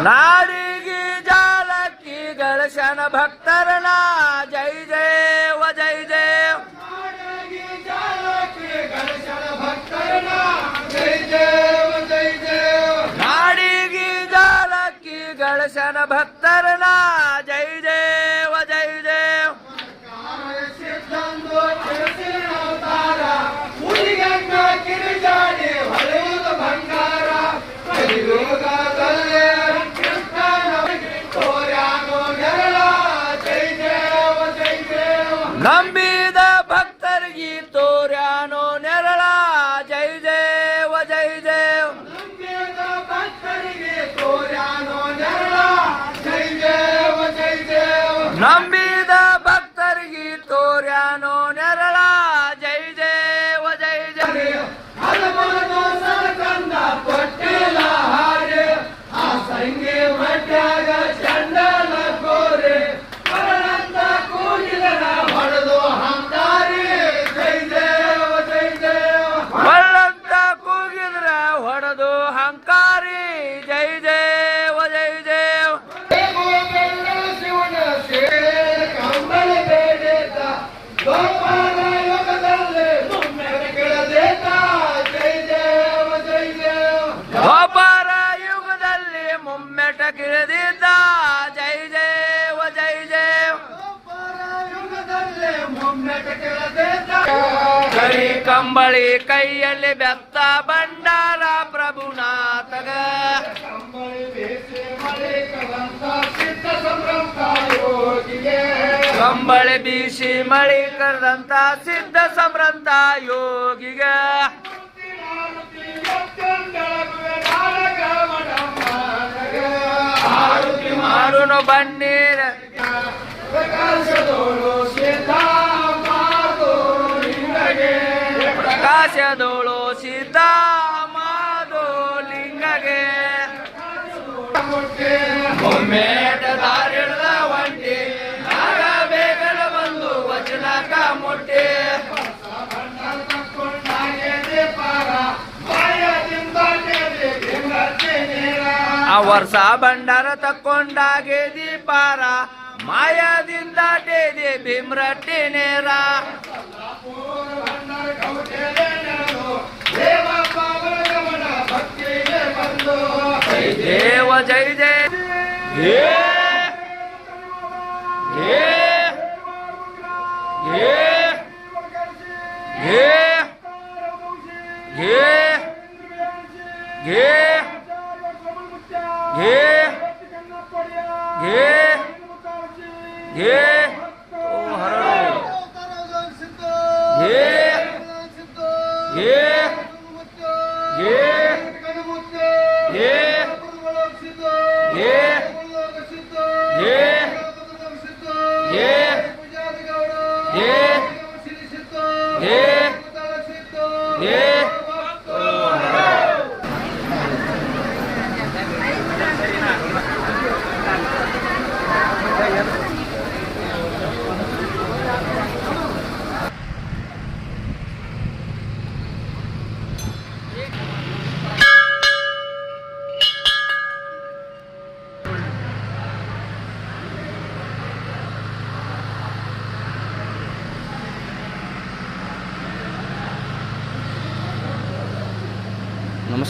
नाडिगी जालकी गणेशन भक्तरना जय जय व जय जय। नाडिगी जालकी गणेशन भक्तरना जय जय व जय जय। नाडिगी जालकी गणेशन भक्तरना जय जय व जय जय। ನಂಬಿದ ಭಕ್ತರಿಗೆ ತೋರ್ಯಾನೋ ನೆರಳ ಜೈ ಜಯ ವ ಜೈ ಜಯ। ನಂಬಿದ ಭಕ್ತರಿಗೆ ತೋರ್ಯಾನೋ ನೆರಳ ಜೈ ಜಯ ವ ಜೈ ಜಯ। ನಂಬಿದ ಭಕ್ತರಿಗೆ ತೋರ್ಯಾನೋ ನೆರಳ ಜೈ ಜಯ ವ ಜೈ ಜಯ। ಹಲಮರದು ಸರಕಂದ ಪಟ್ಟೆಲ ಹಾರೆ ಆ ಸಂಗೆ ಮಟ್ಯಾಗ ಚಂಡಲ ಕೋರೆ ಪರನಂತ ಕೂಗಿದರ ಹೊಡೆದು ಹಂಕಾರಿ ಜೈ ದೇವ ಜೈ ದೇವ। ಪರನಂತ ಕೂಗಿದರ ಹೊಡೆದು ಹಂಕಾರಿ ಜೈ ದೇವ ಜೈ ದೇವ। ಶಿವನ ಸೇರೆ ಕಂಬಳಿ ಬೇಡೇತ ಗೋಪಾಲ ಯುಗದಲ್ಲಿ ಮುಮ್ಮೆಟ ಕೆಳದೇತ ಜೈ ದೇವ ಜೈ ದೇವ। ಗೋಪಾಲ ಯುಗದಲ್ಲಿ ಮುಮ್ಮೆಟ ಕಿಳಿದಿದ್ದ ಜೈ ದೇವ ಜೈ ದೇವ। ಕರಿ ಕಂಬಳಿ ಕೈಯಲ್ಲಿ ಬೆತ್ತ ಭಂಡಾರ ಪ್ರಭುನಾಥಗ ಕಂಬಳಿ ಬೀಸಿ ಮಳಿ ಕರೆದಂತ ಸಿದ್ಧ ಸಂಭ್ರಂತ ಯೋಗಿಗ ಮಾರುನು ಬಣ್ಣೀರ ಪ್ರಕಾಶದೋಳು ಸಿದ್ಧ ಮಾಧೋ ಲಿಂಗಗೆ ಒಮ್ಮೆಟ ದಾರಿಡ್ದ ಒಂಟಿ ಆಗ ಬೇಗನ ಬಂದು ವಚನಕ ಮುಟ್ಟಿ ಆ ವರ್ಷ ಭಂಡಾರ ತಕ್ಕೊಂಡಾಗೆ ದೀಪಾರ ಮಾಯದಿಂದ ಟೇದಿ ಭೀಮ್ರಟ್ಟಿ ನೇರ ದೇವ ಜೈ ಜಯ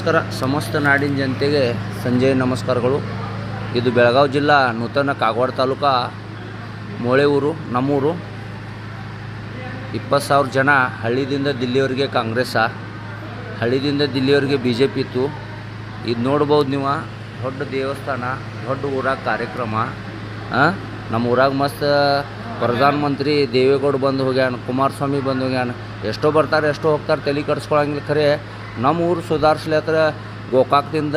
ನಮಸ್ಕಾರ. ಸಮಸ್ತ ನಾಡಿನ ಜನತೆಗೆ ಸಂಜೆಯ ನಮಸ್ಕಾರಗಳು. ಇದು ಬೆಳಗಾವಿ ಜಿಲ್ಲಾ ನೂತನ ಕಾಗವಾಡ ತಾಲೂಕಾ ಮೋಳೆ ಊರು, ನಮ್ಮೂರು. 20,000 ಜನ ಹಳ್ಳಿದಿಂದ ದಿಲ್ಲಿಯವರೆಗೆ ಕಾಂಗ್ರೆಸ್ಸ, ಹಳ್ಳಿದಿಂದ ದಿಲ್ಲಿಯವರೆಗೆ BJP ಇತ್ತು. ಇದು ನೋಡ್ಬೋದು ನೀವು. ದೊಡ್ಡ ದೇವಸ್ಥಾನ, ದೊಡ್ಡ ಊರಾಗ ಕಾರ್ಯಕ್ರಮ. ನಮ್ಮ ಊರಾಗ ಮಸ್ತ್ ಪ್ರಧಾನಮಂತ್ರಿ ದೇವೇಗೌಡ ಬಂದು ಹೋಗ್ಯಾನ, ಕುಮಾರಸ್ವಾಮಿ ಬಂದು ಹೋಗ್ಯಾನ. ಎಷ್ಟೋ ಬರ್ತಾರೆ, ಎಷ್ಟೋ ಹೋಗ್ತಾರೆ, ತಲೆ ಕಟ್ಸ್ಕೊಳಂಗಿಲ್ಲ. ಖರೆ ನಮ್ಮ ಊರು ಸುಧಾರಿಸ್ಲತ್ರ ಗೋಕಾಕ್ದಿಂದ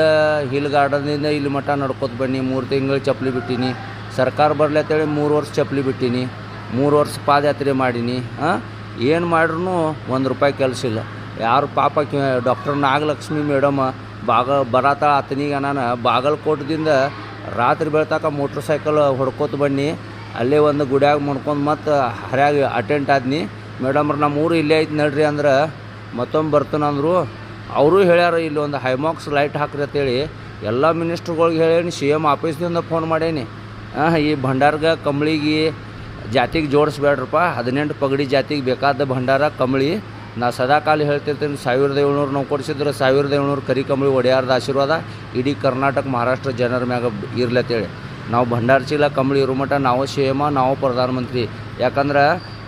ಹಿಲ್ ಗಾರ್ಡನ್ದಿಂದ ಇಲ್ಲಿ ಮಠ ನಡ್ಕೊತ ಬನ್ನಿ. 3 ತಿಂಗಳು ಚಪ್ಪಲಿ ಬಿಟ್ಟೀನಿ. ಸರ್ಕಾರ ಬರ್ಲತ್ತೇಳಿ 3 ವರ್ಷ ಚಪ್ಪಲಿ ಬಿಟ್ಟೀನಿ, 3 ವರ್ಷ ಪಾದಯಾತ್ರೆ ಮಾಡೀನಿ. ಏನು ಮಾಡ್ರೂ ₹1 ಕೆಲಸ ಇಲ್ಲ. ಯಾರು ಪಾಪ ಡಾಕ್ಟರ್ ನಾಗಲಕ್ಷ್ಮಿ ಮೇಡಮ್ ಬರತಾಳ ಆತನಿಗೆ ನಾನು ಬಾಗಲಕೋಟದಿಂದ ರಾತ್ರಿ ಬೆಳ್ತಾಕ ಮೋಟ್ರ್ ಸೈಕಲ್ ಹೊಡ್ಕೋತ ಬನ್ನಿ. ಅಲ್ಲೇ ಒಂದು ಗುಡಿಯಾಗ ಮಾಡ್ಕೊಂಡು ಮತ್ತು ಹರ್ಯಾಗ ಅಟೆಂಟ್ ಆದ್ನಿ. ಮೇಡಮ್ರ ನಮ್ಮ ಊರು ಇಲ್ಲೇ ಐತೆ ನಡ್ರಿ ಅಂದ್ರೆ ಮತ್ತೊಮ್ಮೆ ಬರ್ತಾನಂದ್ರು. ಅವರು ಹೇಳ್ಯಾರ ಇಲ್ಲಿ ಒಂದು ಹೈಮಾಕ್ಸ್ ಲೈಟ್ ಹಾಕ್ರಿ ಅಂತೇಳಿ. ಎಲ್ಲ ಮಿನಿಸ್ಟ್ರುಗಳಿಗೆ ಹೇಳೀನಿ, CM ಆಫೀಸ್ದಿಂದ ಫೋನ್ ಮಾಡೇನಿ. ಈ ಭಂಡಾರ್ಗೆ ಕಂಬಳಿಗೆ ಜಾತಿಗೆ ಜೋಡಿಸ್ಬೇಡ್ರಪ್ಪ. 18 ಪಗಡಿ ಜಾತಿಗೆ ಬೇಕಾದ ಭಂಡಾರ ಕಂಬಳಿ. ನಾ ಸದಾಕಾಲ ಹೇಳ್ತಿರ್ತೀನಿ, 1700 ನಾವು ಕೊಡಿಸಿದ್ರೆ 1700 ಕರಿ ಕಂಬಳಿ ಒಡೆಯಾರ್ದ ಆಶೀರ್ವಾದ ಇಡೀ ಕರ್ನಾಟಕ ಮಹಾರಾಷ್ಟ್ರ ಜನರ ಮ್ಯಾಗ ಇರ್ಲತ್ತೇಳಿ. ನಾವು ಭಂಡಾರ ಚೀಲ ಕಂಬಳಿ ಇರೋ ಮಟ್ಟ ನಾವು CM, ನಾವು ಪ್ರಧಾನಮಂತ್ರಿ. ಯಾಕಂದ್ರೆ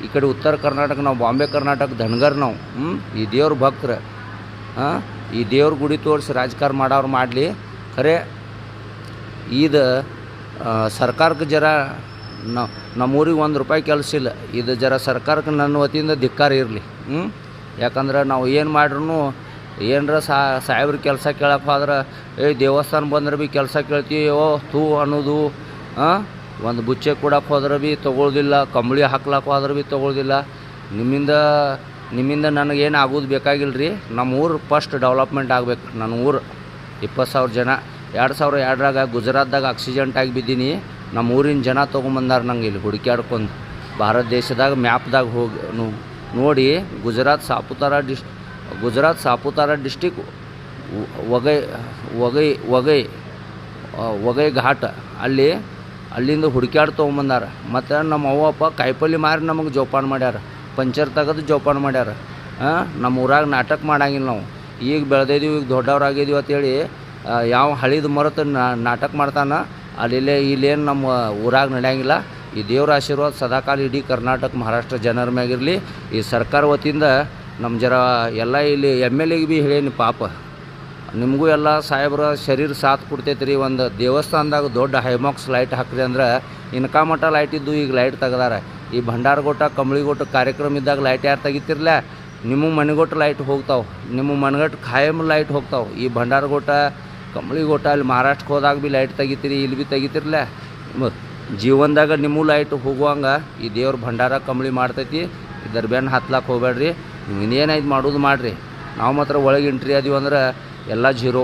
ಈ ಕಡೆ ಉತ್ತರ ಕರ್ನಾಟಕ, ನಾವು ಬಾಂಬೆ ಕರ್ನಾಟಕ ಧನ್ಗರ್. ನಾವು ಈ ದೇವ್ರ ಭಕ್ತರು. ಈ ದೇವ್ರ ಗುಡಿ ತೋರಿಸಿ ರಾಜಕಾರಣ ಮಾಡೋರು ಮಾಡಲಿ. ಖರೆ ಇದು ಸರ್ಕಾರಕ್ಕೆ ಜರ ನಮ್ಮೂರಿಗೆ ₹1 ಕೆಲಸ ಇಲ್ಲ. ಇದು ಜರ ಸರ್ಕಾರಕ್ಕೆ ನನ್ನ ವತಿಯಿಂದ ಧಿಕ್ಕಾರ ಇರಲಿ. ಯಾಕಂದ್ರೆ ನಾವು ಏನು ಮಾಡ್ರೂ ಏನರ ಸಾಹೇಬ್ರ ಕೆಲಸ ಕೇಳಕ್ಕೆ ಹೋದ್ರೆ ದೇವಸ್ಥಾನ ಬಂದ್ರೆ ಭೀ ಕೆಲಸ ಕೇಳ್ತೀವಿ ತೂ ಅನ್ನೋದು. ಒಂದು ಬುಚ್ಚೆ ಕೊಡಕ್ಕೆ ಹೋದ್ರೆ ಭೀ ತೊಗೊಳ್ದಿಲ್ಲ, ಕಂಬಳಿ ಹಾಕ್ಲಕ್ಕೆ ಹೋದ್ರೆ ಭೀ ತೊಗೊಳ್ದಿಲ್ಲ. ನಿಮ್ಮಿಂದ ನನಗೇನು ಆಗೋದು ಬೇಕಾಗಿಲ್ಲ ರೀ. ನಮ್ಮ ಊರು ಫಸ್ಟ್ ಡೆವಲಪ್ಮೆಂಟ್ ಆಗಬೇಕು. ನನ್ನ ಊರು 20,000 ಜನ 2002ರಾಗ ಗುಜರಾತ್ದಾಗ ಆಕ್ಸಿಡೆಂಟ್ ಆಗಿ ಬಿದ್ದೀನಿ. ನಮ್ಮ ಊರಿನ ಜನ ತೊಗೊಂಬಂದಾರ ನಂಗೆ ಇಲ್ಲಿ ಹುಡುಕ್ಯಾಡ್ಕೊಂಡು. ಭಾರತ ದೇಶದಾಗ ಮ್ಯಾಪ್ದಾಗ ಹೋಗಿ ನೋಡಿ. ಗುಜರಾತ್ ಸಾಪುತಾರ ಡಿಸ್ಟಿಕ್ ವಗೈ ಘಾಟ್ ಅಲ್ಲಿಂದ ಹುಡುಕ್ಯಾಡ್ ತೊಗೊಂಬಂದಾರ. ಮತ್ತು ನಮ್ಮ ಅವ್ವಪ್ಪ ಕಾಯಿಪಲ್ಲೆ ಮಾರಿ ನಮಗೆ ಜೋಪಾನ ಮಾಡ್ಯಾರ, ಪಂಚರ್ ತೆಗೆದು ಜೋಪಾನ ಮಾಡ್ಯಾರ. ನಮ್ಮ ಊರಾಗ ನಾಟಕ ಮಾಡಂಗಿಲ್ಲ. ನಾವು ಈಗ ಬೆಳೆದಿದ್ದೀವಿ, ಈಗ ದೊಡ್ಡವ್ರಾಗಿದ್ದೀವಿ ಅಂತೇಳಿ ಯಾವ ಹಳಿದು ಮರೆತು ನಾಟಕ ಮಾಡ್ತಾನೆ ಇಲ್ಲೇನು ನಮ್ಮ ಊರಾಗ ನಡೆಯಂಗಿಲ್ಲ. ಈ ದೇವ್ರ ಆಶೀರ್ವಾದ ಸದಾಕಾಲ ಇಡೀ ಕರ್ನಾಟಕ ಮಹಾರಾಷ್ಟ್ರ ಜನರ ಮ್ಯಾಗಿರಲಿ. ಈ ಸರ್ಕಾರ ವತಿಯಿಂದ ನಮ್ಮ ಜರ ಎಲ್ಲ ಇಲ್ಲಿ MLAಗೆ ಭೀ ಹೇಳೀನಿ, ಪಾಪ ನಿಮಗೂ ಎಲ್ಲ ಸಾಹೇಬ್ರ ಶರೀರ ಸಾಥ್ ಕೊಡ್ತೈತೆ ರೀ. ಒಂದು ದೇವಸ್ಥಾನದಾಗ ದೊಡ್ಡ ಹೈಮಾಕ್ಸ್ ಲೈಟ್ ಹಾಕ್ರಿ ಅಂದ್ರೆ ಇನ್ಕಾಮಟ್ಟ ಲೈಟ್ ಇದ್ದು ಈಗ ಲೈಟ್ ತೆಗ್ದಾರ. ಈ ಭಂಡಾರಗೋಟ ಕಂಬಳಿಗೋಟ ಕಾರ್ಯಕ್ರಮ ಇದ್ದಾಗ ಲೈಟ್ ಯಾರು ತೆಗಿತಿರ್ಲ, ನಿಮ್ಮ ಮನೆಗೋಟ ಲೈಟ್ ಹೋಗ್ತಾವೆ, ನಿಮ್ಮ ಮನೆಗಟ್ಟು ಖಾಯಂ ಲೈಟ್ ಹೋಗ್ತಾವೆ. ಈ ಭಂಡಾರಗೋಟ ಕಂಬಳಿಗೋಟ ಅಲ್ಲಿ ಮಹಾರಾಷ್ಟ್ರಕ್ಕೆ ಹೋದಾಗ ಭೀ ಲೈಟ್ ತೆಗಿತೀರಿ, ಇಲ್ಲಿ ಭೀ ತೆಗಿತಿರ್ಲ. ಜೀವನದಾಗ ನಿಮ್ಮ ಲೈಟ್ ಹೋಗುವಂಗೆ ಈ ದೇವ್ರ ಭಂಡಾರ ಕಂಬಳಿ ಮಾಡ್ತೈತಿ. ಇದರ ಬೆನ್ನು ಹತ್ಲಾಕ್ಕೆ ಹೋಗ್ಬೇಡ್ರಿ. ನೀವು ಇನ್ನೇನಾಯ್ತು ಮಾಡೋದು ಮಾಡಿರಿ. ನಾವು ಮಾತ್ರ ಒಳಗೆ ಎಂಟ್ರಿ ಅದೀವಿ ಅಂದ್ರೆ ಎಲ್ಲ ಜೀರೋ.